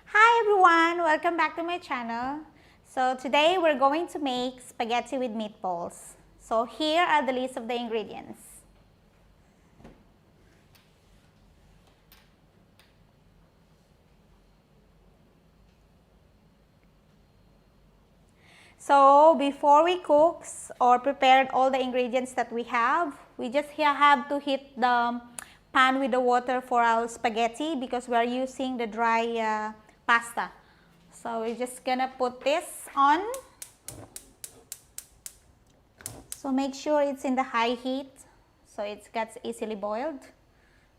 Hi everyone, welcome back to my channel. So today we're going to make spaghetti with meatballs. So here are the list of the ingredients. So before we cook or prepare all the ingredients that we have, we just have to heat the pan with the water for our spaghetti because we are using the dry pasta. So we're just gonna put this on. So make sure it's in the high heat so it gets easily boiled.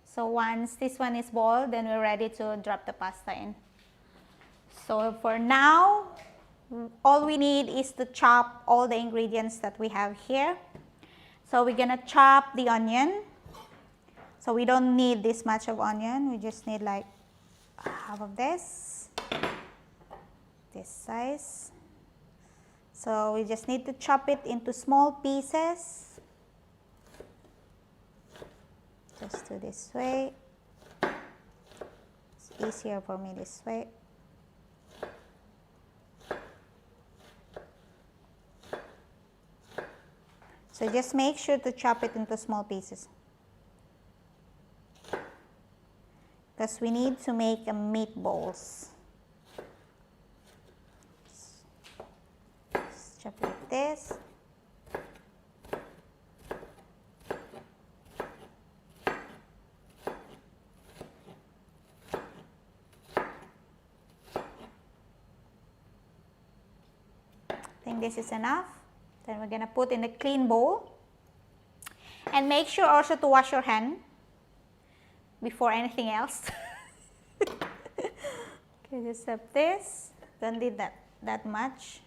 So once this one is boiled, then we're ready to drop the pasta in. So for now, all we need is to chop all the ingredients that we have here. So we're gonna chop the onion. So we don't need this much of onion, we just need like half of this size. So we just need to chop it into small pieces. Just do this way. It's easier for me this way. So just make sure to chop it into small pieces, because we need to make a meatballs. Just chop it like this. I think this is enough. Then we're gonna put in a clean bowl, and make sure also to wash your hand before anything else. Okay, just have this. Don't need that much.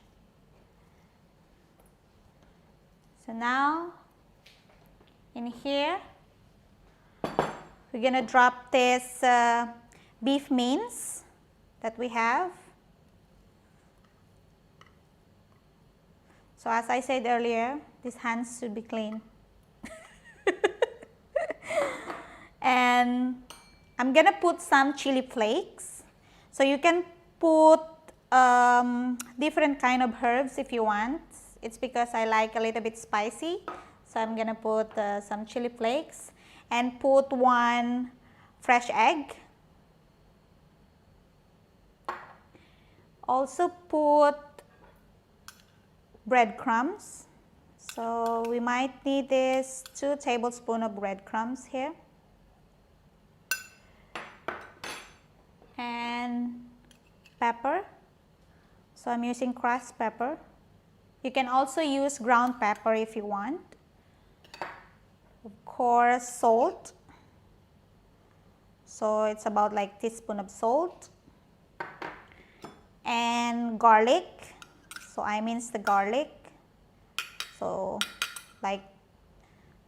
So now in here we're gonna drop this beef mince that we have. So as I said earlier, these hands should be clean. And I'm gonna put some chili flakes. So you can put different kind of herbs if you want. It's because I like a little bit spicy. So I'm gonna put some chili flakes and put one fresh egg. Also put breadcrumbs. So we might need this 2 tablespoons of breadcrumbs here. And pepper. So I'm using crushed pepper. You can also use ground pepper if you want. Of course, salt. So it's about like teaspoon of salt. And garlic. So I mince the garlic. So like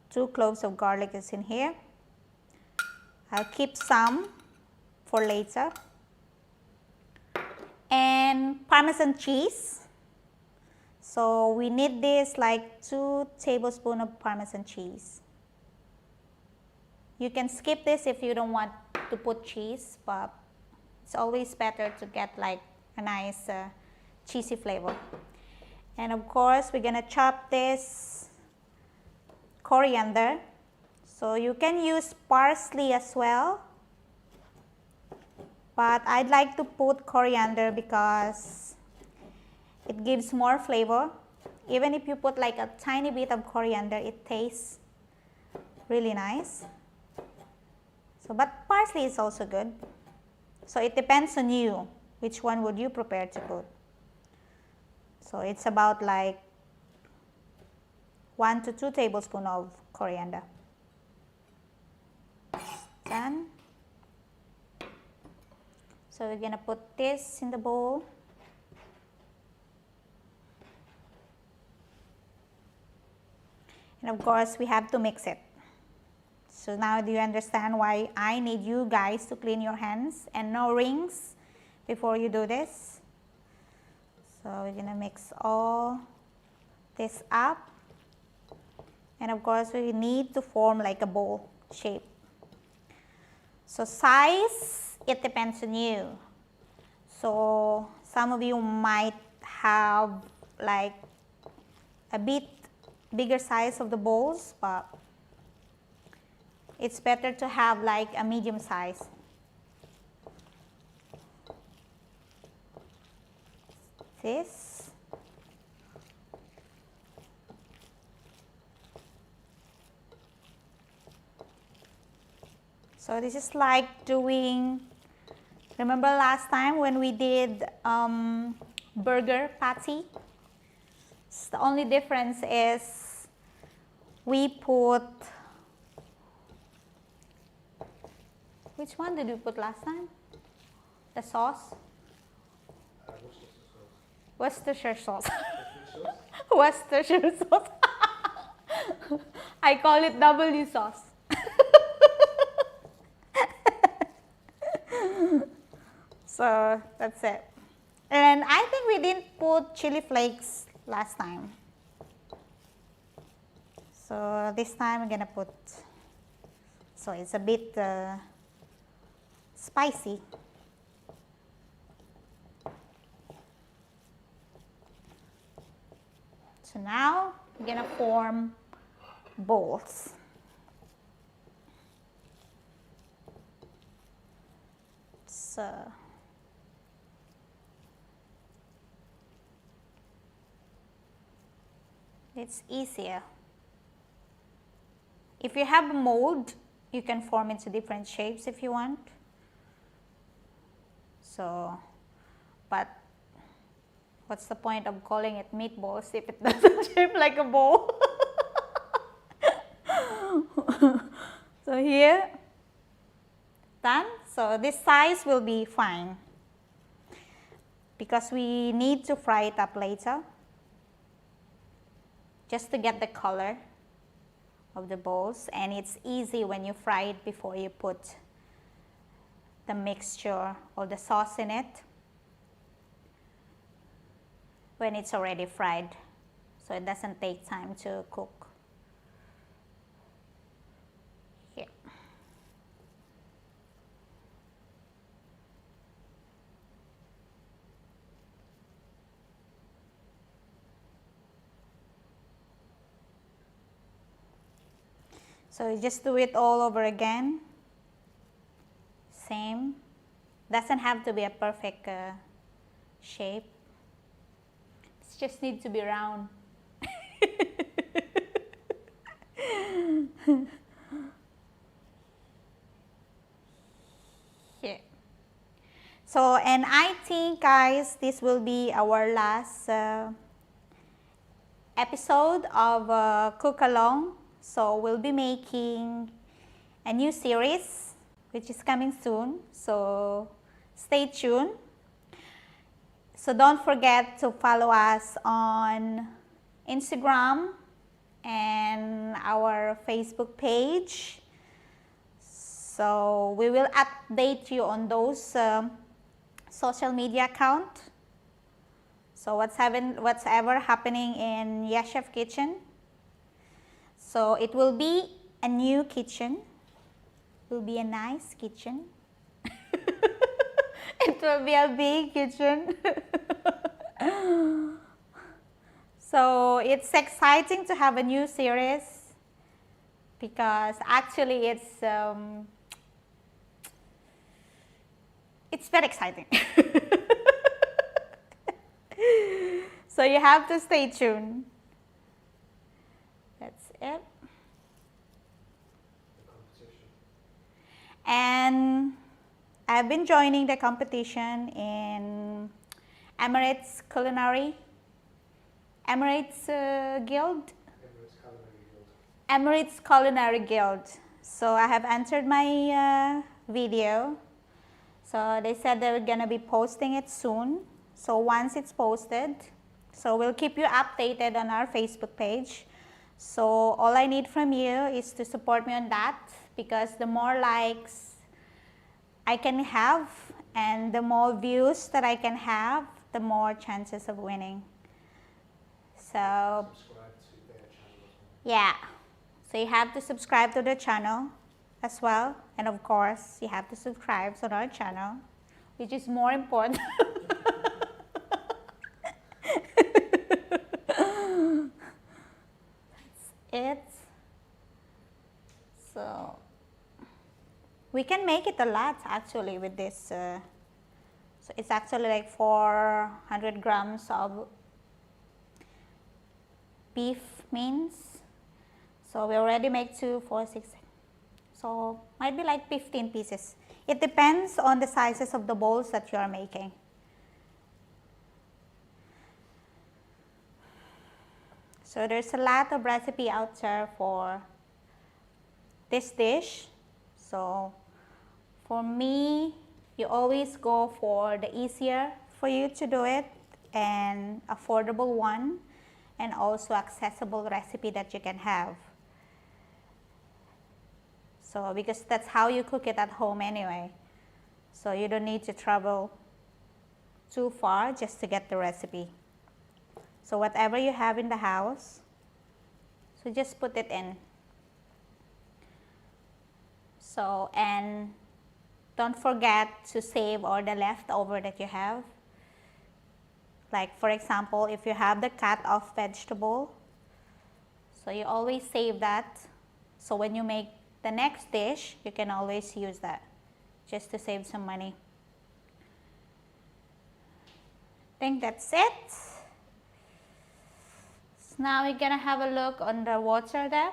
2 cloves of garlic is in here. I'll keep some for later. And Parmesan cheese. So we need this like 2 tablespoons of Parmesan cheese. You can skip this if you don't want to put cheese, but it's always better to get like a nice cheesy flavor. And of course, we're gonna chop this coriander. So you can use parsley as well, but I'd like to put coriander because it gives more flavor. Even if you put like a tiny bit of coriander, it tastes really nice. So, but parsley is also good. So it depends on you, which one would you prefer to put. So it's about like 1 to 2 tablespoons of coriander. Done. So we're gonna put this in the bowl. And of course, we have to mix it. So now do you understand why I need you guys to clean your hands and no rings before you do this? So we're gonna mix all this up. And of course, we need to form like a bowl shape. So size, it depends on you. So some of you might have like a bit bigger size of the bowls, but it's better to have like a medium size. This. So this is like doing, remember last time when we did burger patty? The only difference is we put, which one did we put last time? The sauce? Worcestershire sauce. Worcestershire sauce. I call it W sauce. So that's it. And I think we didn't put chili flakes last time. So this time I'm gonna put, so it's a bit spicy. So now I'm gonna form bowls. So it's easier. If you have a mold, you can form into different shapes if you want. So, but what's the point of calling it meatballs if it doesn't shape like a bowl? So here, done. So this size will be fine because we need to fry it up later just to get the color of the bowls, and it's easy when you fry it before you put the mixture or the sauce in it when it's already fried, so it doesn't take time to cook. Here. So you just do it all over again. Same. Doesn't have to be a perfect shape. It just needs to be round. Here. So, and I think guys, this will be our last episode of Cook Along. So we'll be making a new series which is coming soon, so stay tuned. So don't forget to follow us on Instagram and our Facebook page. So we will update you on those social media accounts. So whatever happening in Yes Chef Kitchen. So it will be a new kitchen. It will be a nice kitchen. It will be a big kitchen. So it's exciting to have a new series because actually it's very exciting. So you have to stay tuned. That's it. And I've been joining the competition in Emirates Culinary, Guild. Emirates Culinary Guild. So I have entered my video. So they said they were gonna be posting it soon. So once it's posted, so we'll keep you updated on our Facebook page. So all I need from you is to support me on that, because the more likes I can have and the more views that I can have, the more chances of winning. So Subscribe to their channel as well. yeah, so you have to subscribe to the channel as well, and of course you have to subscribe to our channel, which is more important. it. So we can make it a lot actually with this. So it's actually like 400 grams of beef mince. So we already make 2, 4, 6. So might be like 15 pieces. It depends on the sizes of the bowls that you are making. So there's a lot of recipe out there for this dish. So for me, you always go for the easier for you to do it and affordable one, and also accessible recipe that you can have. So because that's how you cook it at home anyway. So you don't need to travel too far just to get the recipe. So whatever you have in the house, so just put it in. So, and don't forget to save all the leftover that you have. Like for example, if you have the cut off vegetable, so you always save that. So when you make the next dish, you can always use that just to save some money. I think that's it. So now we're gonna have a look on the water there.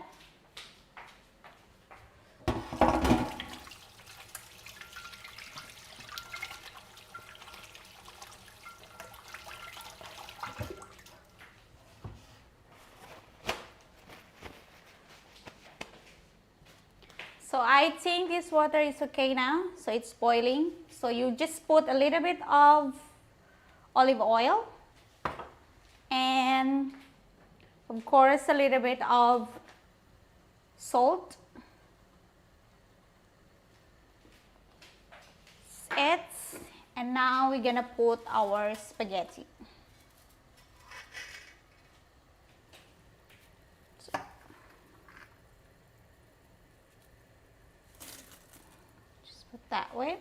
So I think this water is okay now, so it's boiling. So you just put a little bit of olive oil and of course a little bit of salt. It, and now we're gonna put our spaghetti. Just put that way.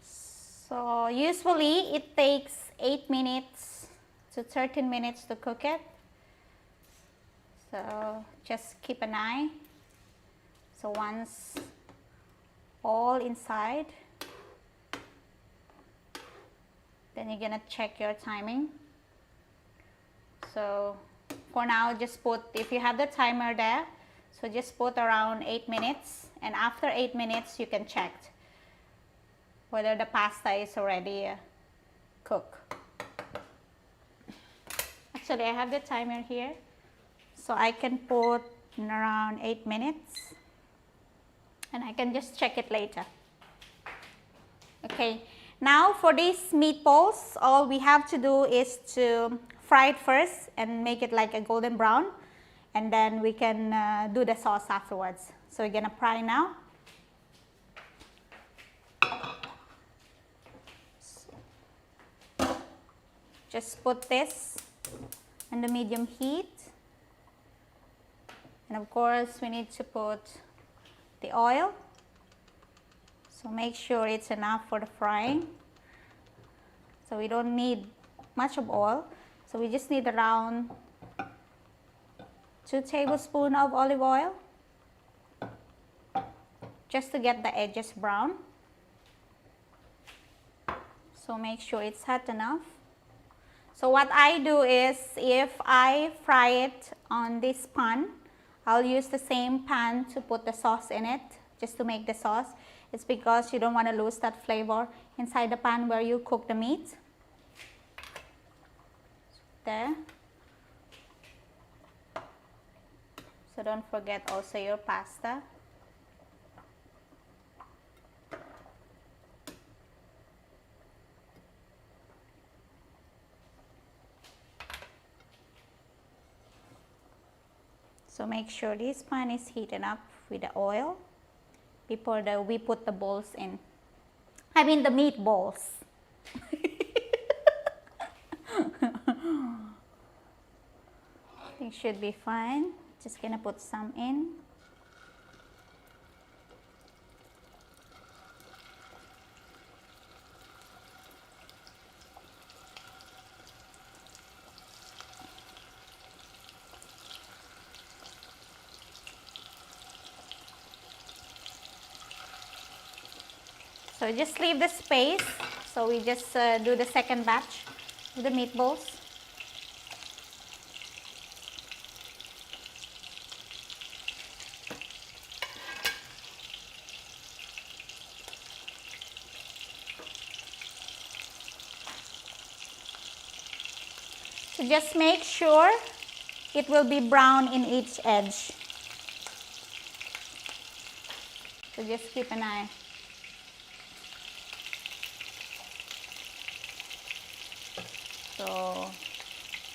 So usually it takes 8 minutes to 13 minutes to cook it. So just keep an eye. So once all inside, then you're gonna check your timing. So for now, just put, if you have the timer there, so just put around 8 minutes, and after 8 minutes you can check whether the pasta is already cooked. Actually, I have the timer here, so I can put in around 8 minutes and I can just check it later. Okay, now for these meatballs, all we have to do is to fry it first and make it like a golden brown, and then we can do the sauce afterwards. So we're gonna fry now. Just put this on the medium heat, and of course we need to put the oil. So make sure it's enough for the frying. So we don't need much of oil. So we just need around 2 tablespoons of olive oil just to get the edges brown. So make sure it's hot enough. So what I do is, if I fry it on this pan, I'll use the same pan to put the sauce in it, just to make the sauce. It's because you don't want to lose that flavor inside the pan where you cook the meat. There. So don't forget also your pasta. So make sure this pan is heated up with the oil before we put the balls in. I mean the meatballs. It should be fine. Just gonna put some in. So just leave the space. So we just do the second batch of the meatballs. So just make sure it will be brown in each edge. So just keep an eye. So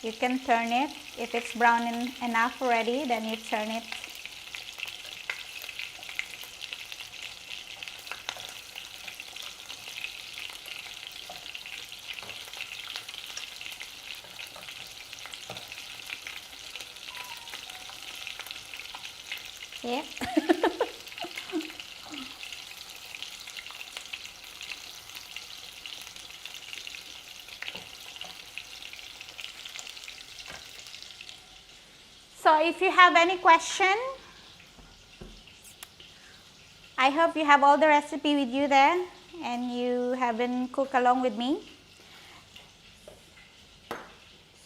you can turn it. If it's brown enough already, then you turn it. Yeah. So if you have any question, I hope you have all the recipe with you there and you haven't cooked along with me.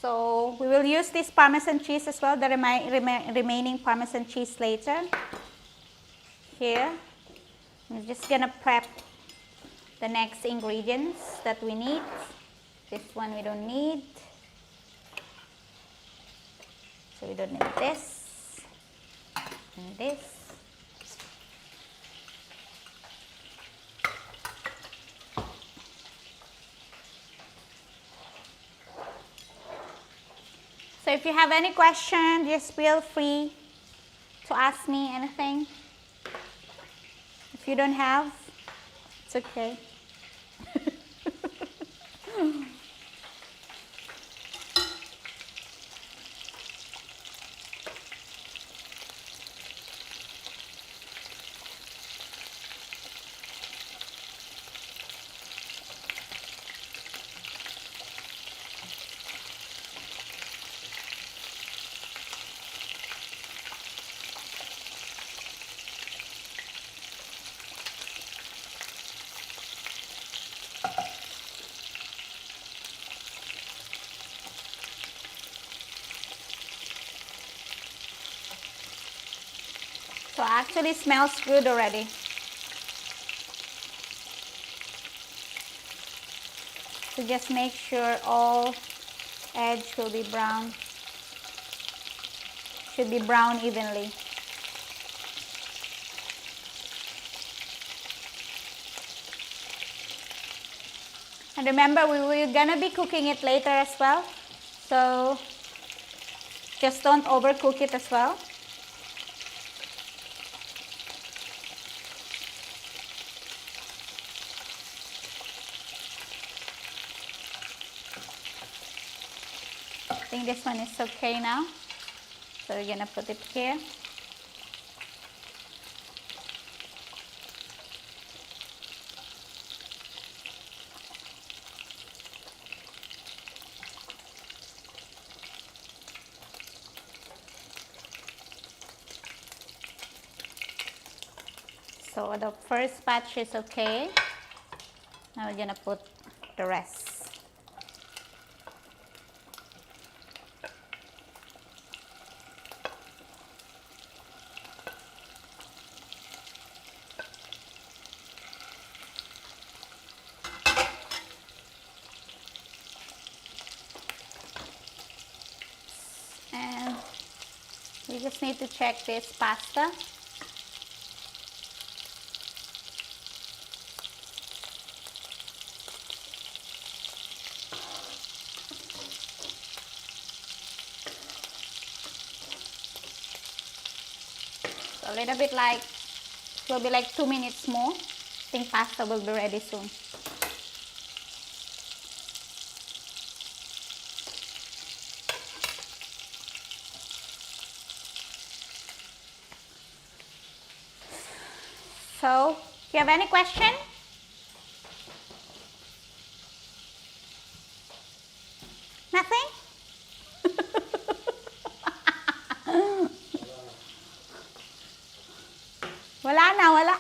So we will use this Parmesan cheese as well, the remaining Parmesan cheese later. Here, I'm just gonna prep the next ingredients that we need. This one we don't need. So we don't need this and this. So if you have any question, just feel free to ask me anything. If you don't have, it's okay. So actually smells good already. So just make sure all edge will be brown. Should be brown evenly. And remember, we're gonna be cooking it later as well. So just don't overcook it as well. I think this one is okay now. So we're gonna put it here. So the first batch is okay. Now we're gonna put the rest. And we just need to check this pasta. So a little bit like, it will be like 2 minutes more. I think pasta will be ready soon. So, if you have any question? Nothing? Wala na, wala.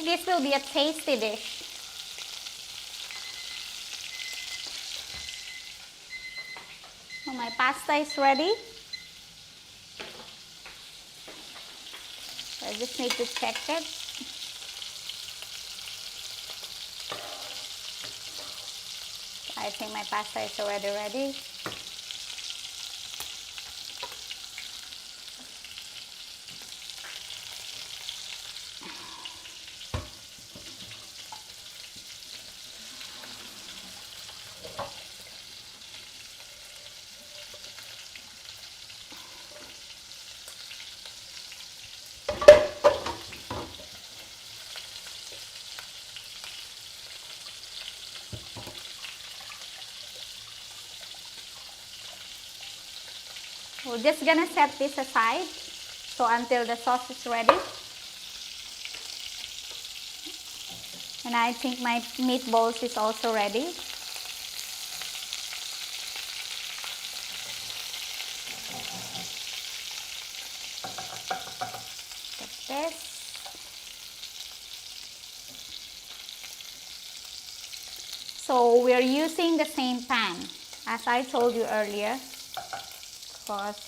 this will be a tasty dish. So my pasta is ready. So I just need to check it. I think my pasta is already ready. We're just gonna set this aside so until the sauce is ready. And I think my meatballs is also ready. Like this. So we're using the same pan as I told you earlier, because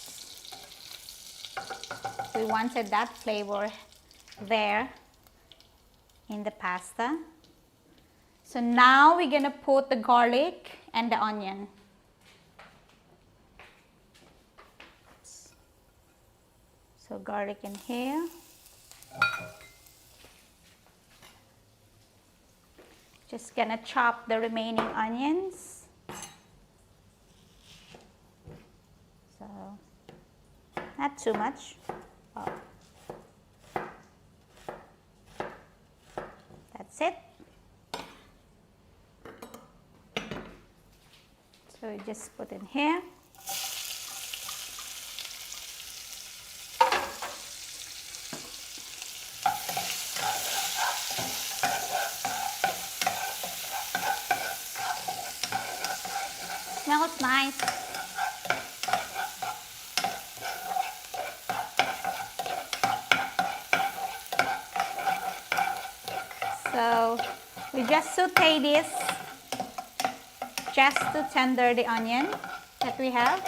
we wanted that flavor there in the pasta. So now we're gonna put the garlic and the onion. So garlic in here. Just gonna chop the remaining onions. So not too much. Oh. That's it. So you just put in here. Smells nice. So we just saute this just to tender the onion that we have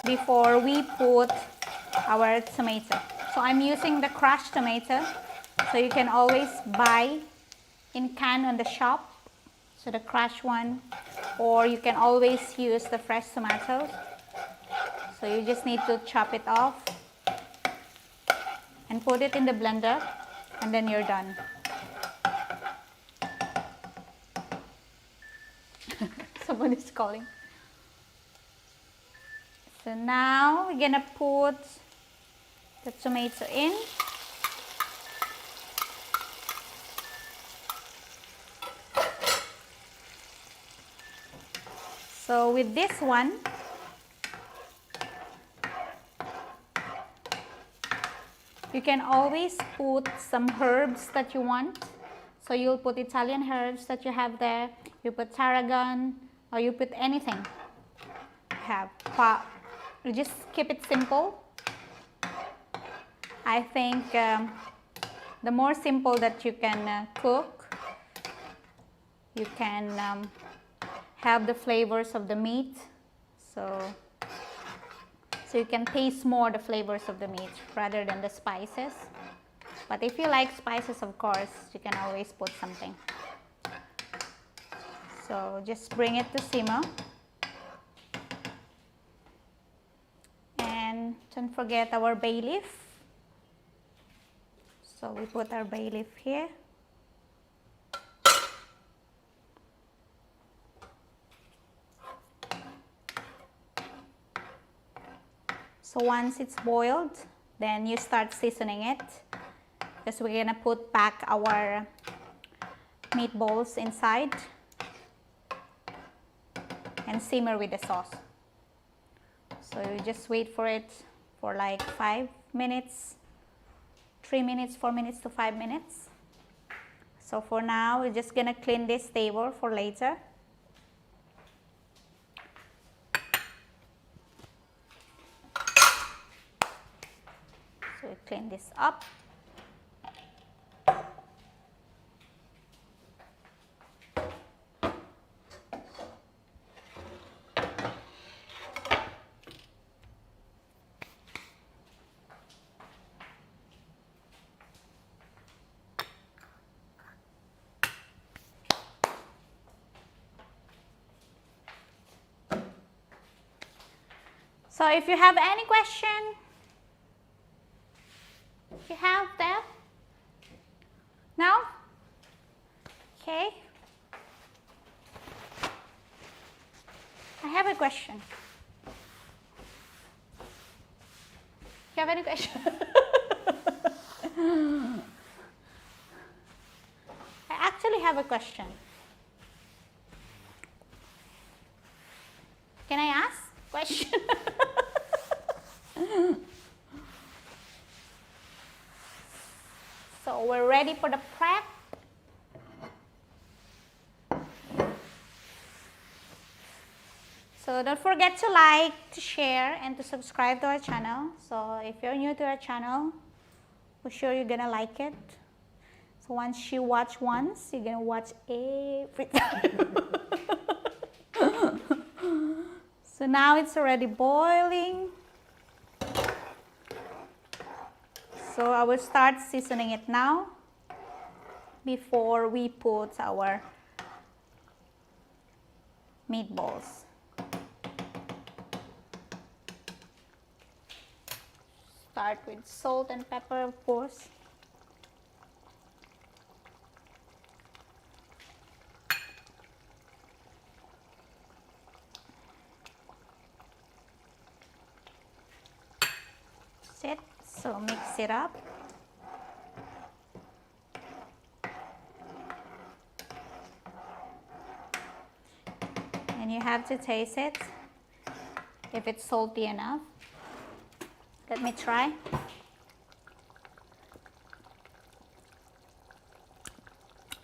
before we put our tomato. So I'm using the crushed tomato, so you can always buy in can on the shop, so the crushed one, or you can always use the fresh tomatoes. So you just need to chop it off and put it in the blender, and then you're done. Someone is calling. So now we're gonna put the tomato in. So with this one, you can always put some herbs that you want. So you'll put Italian herbs that you have there, you put tarragon, or you put anything you have. You just keep it simple. I think the more simple that you can cook, you can have the flavors of the meat. So you can taste more the flavors of the meat rather than the spices. But if you like spices, of course, you can always put something. So just bring it to simmer. And don't forget our bay leaf. So we put our bay leaf here. So once it's boiled, then you start seasoning it, because we're gonna put back our meatballs inside and simmer with the sauce. So you just wait for it for like 5 minutes, 3 minutes, 4 minutes to 5 minutes. So for now, we're just gonna clean this table for later. So we clean this up. So if you have any question, you have that? No? Okay. I have a question. You have any question? I actually have a question. Can I ask a question? So we're ready for the prep. So don't forget to like, to share, and to subscribe to our channel. So if you're new to our channel, we're sure you're gonna like it. So once you watch once, you're gonna watch every time. So now it's already boiling. So I will start seasoning it now before we put our meatballs. Start with salt and pepper, of course. That's it. So mix it up. And you have to taste it if it's salty enough. Let me try.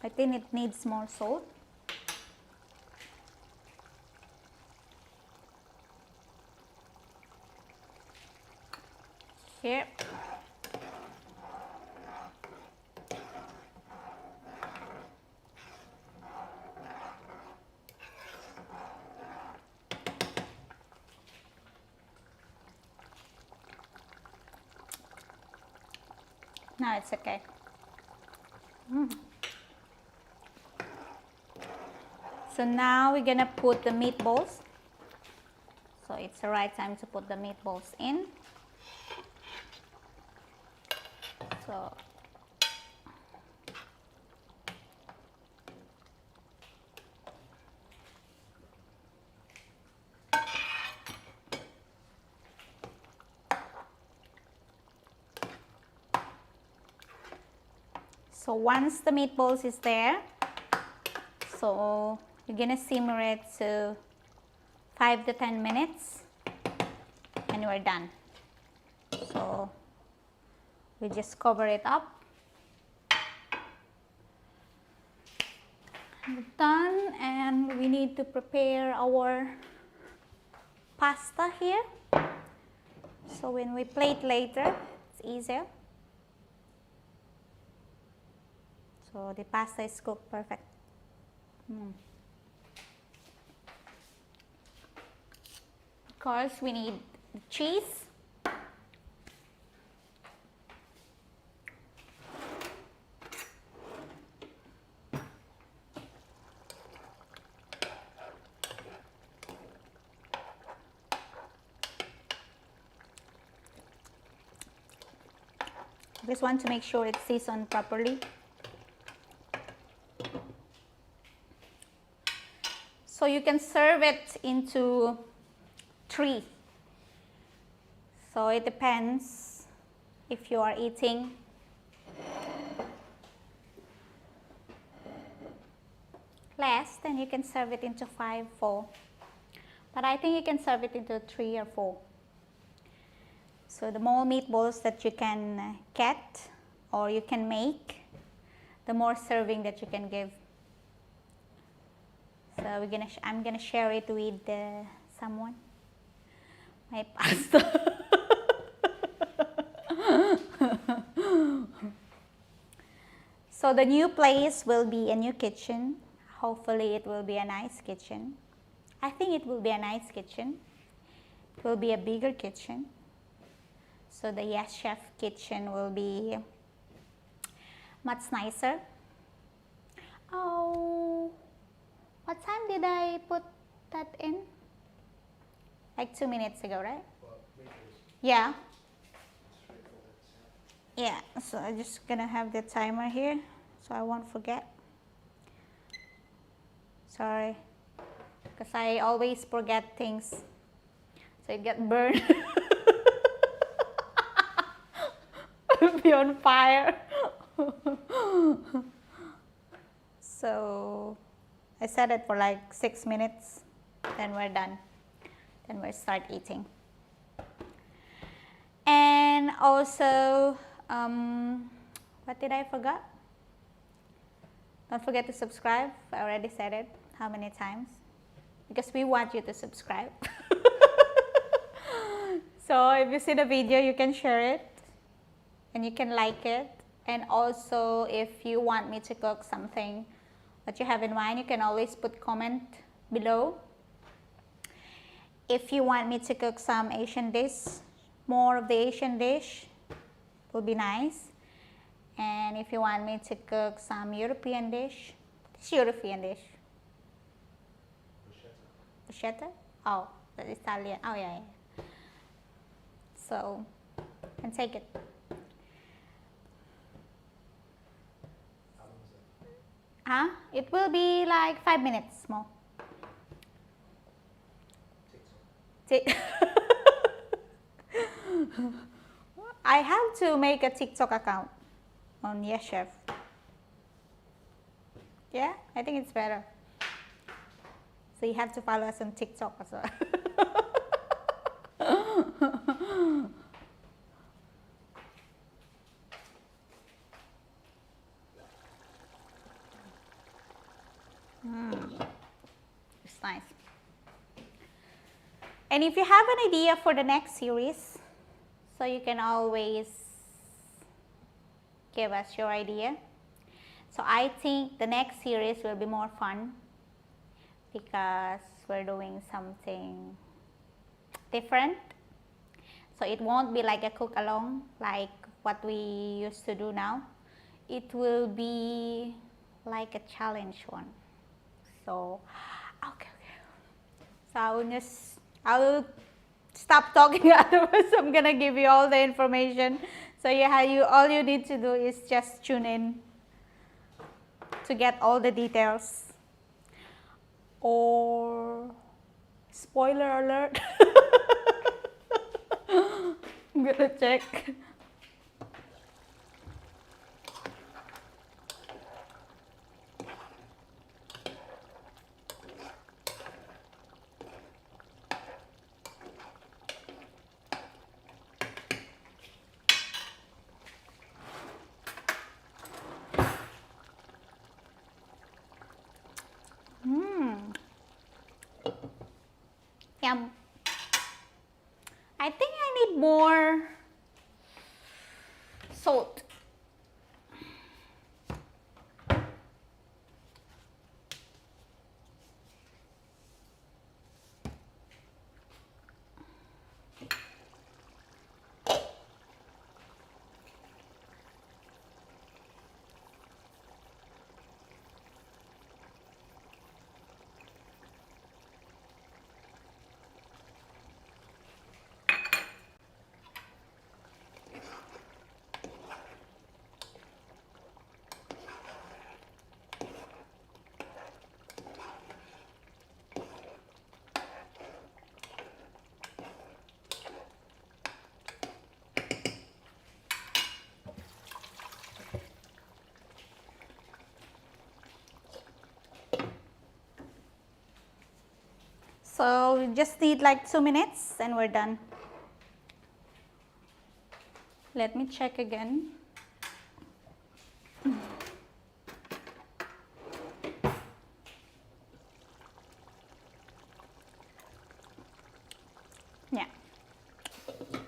I think it needs more salt. Here. No, it's okay. So now we're gonna put the meatballs. So it's the right time to put the meatballs in. So once the meatballs is there, so you're gonna simmer it to 5 to 10 minutes and we're done. So we just cover it up. We're done, and we need to prepare our pasta here. So when we plate later, it's easier. So the pasta is cooked perfect. Of course, we need cheese. Just want to make sure it's seasoned properly. So you can serve it into 3. So it depends if you are eating less, then you can serve it into 5, 4. But I think you can serve it into 3 or 4. So the more meatballs that you can get or you can make, the more serving that you can give. So I'm gonna share it with someone. My pasta. So the new place will be a new kitchen. Hopefully it will be a nice kitchen. I think it will be a nice kitchen. It will be a bigger kitchen. So the Yes Chef kitchen will be much nicer. Oh, what time did I put that in? Like 2 minutes ago, right? Well, meatballs. Yeah. Straight for that, yeah. Yeah, so I'm just gonna have the timer here so I won't forget. Sorry, because I always forget things, so it get burned. Be on fire. So I set it for like 6 minutes, then we're done. Then we'll start eating. And also, what did I forget? Don't forget to subscribe. I already said it. How many times? Because we want you to subscribe. So if you see the video, you can share it and you can like it. And also, if you want me to cook something that you have in mind, you can always put comment below. If you want me to cook some Asian dish, more of the Asian dish would be nice. And if you want me to cook some European dish, this European dish. Bruschetta? Oh, that's Italian. Oh yeah, yeah. So, and take it. How long is it? Huh? It will be like 5 minutes more. TikTok. I have to make a TikTok account on Yes Chef. Yeah, I think it's better. So you have to follow us on TikTok as well. It's nice. And if you have an idea for the next series, so you can always give us your idea. So I think the next series will be more fun because we're doing something different. So it won't be like a cook along like what we used to do now. It will be like a challenge one. So, okay. So I'll stop talking, otherwise I'm gonna give you all the information. So all you need to do is just tune in to get all the details. Or spoiler alert. I'm gonna check. Yum. I think I need more salt. So we just need like 2 minutes and we're done. Let me check again. Yeah.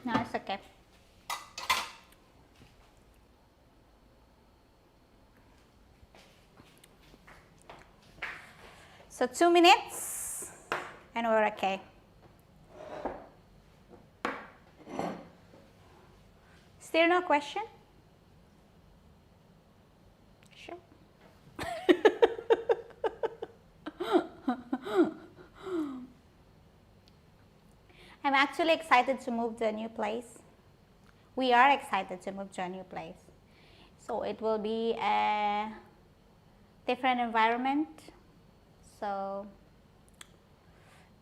No, it's okay. So 2 minutes and we're okay. Still no question? Sure. I'm actually excited to move to a new place. We are excited to move to a new place. So it will be a different environment. So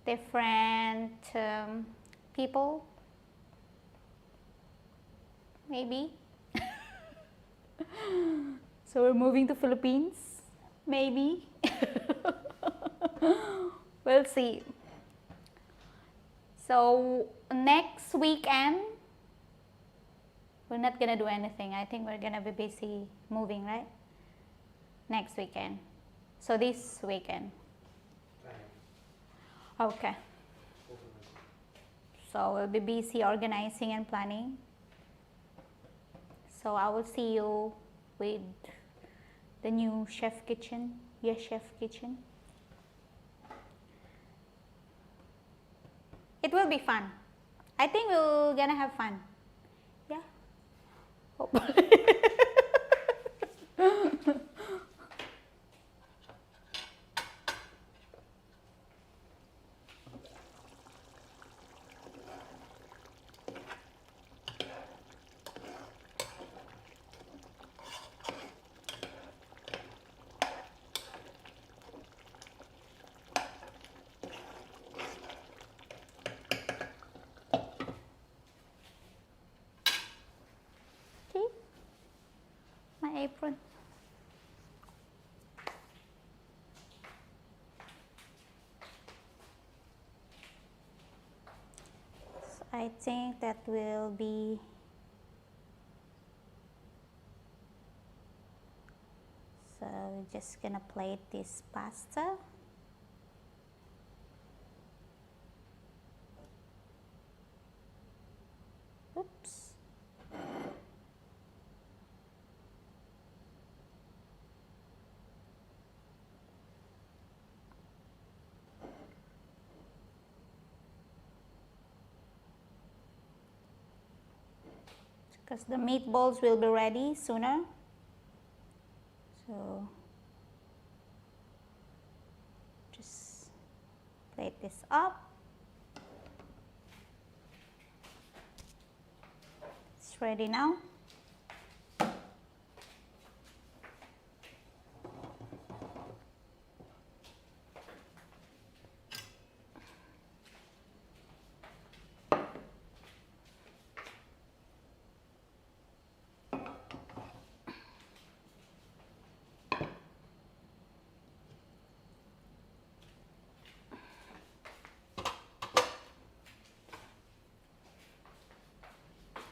different people, maybe. So we're moving to Philippines, maybe. We'll see. So next weekend, we're not gonna do anything. I think we're gonna be busy moving, right? Next weekend. So this weekend. Okay. So we'll be busy organizing and planning. So I will see you with the new chef kitchen. Yes, chef kitchen. It will be fun. I think we're gonna have fun. Yeah. Hopefully. My apron. So I think that will be so we're just gonna plate this pasta. Oops. Because the meatballs will be ready sooner. So just plate this up. It's ready now.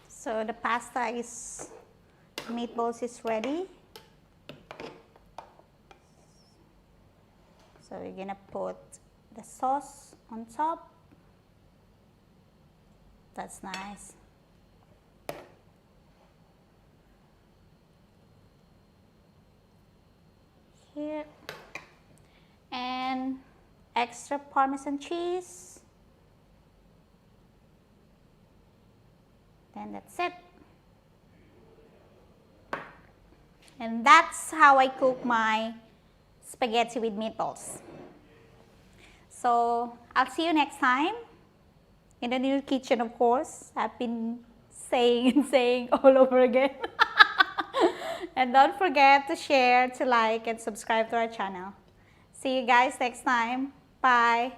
So the pasta is, meatballs is ready. So we're gonna put the sauce on top. That's nice. Here. And extra Parmesan cheese. Then that's it. And that's how I cook my spaghetti with meatballs. So I'll see you next time in the new kitchen, of course. I've been saying and saying all over again. And don't forget to share, to like, and subscribe to our channel. See you guys next time. Bye.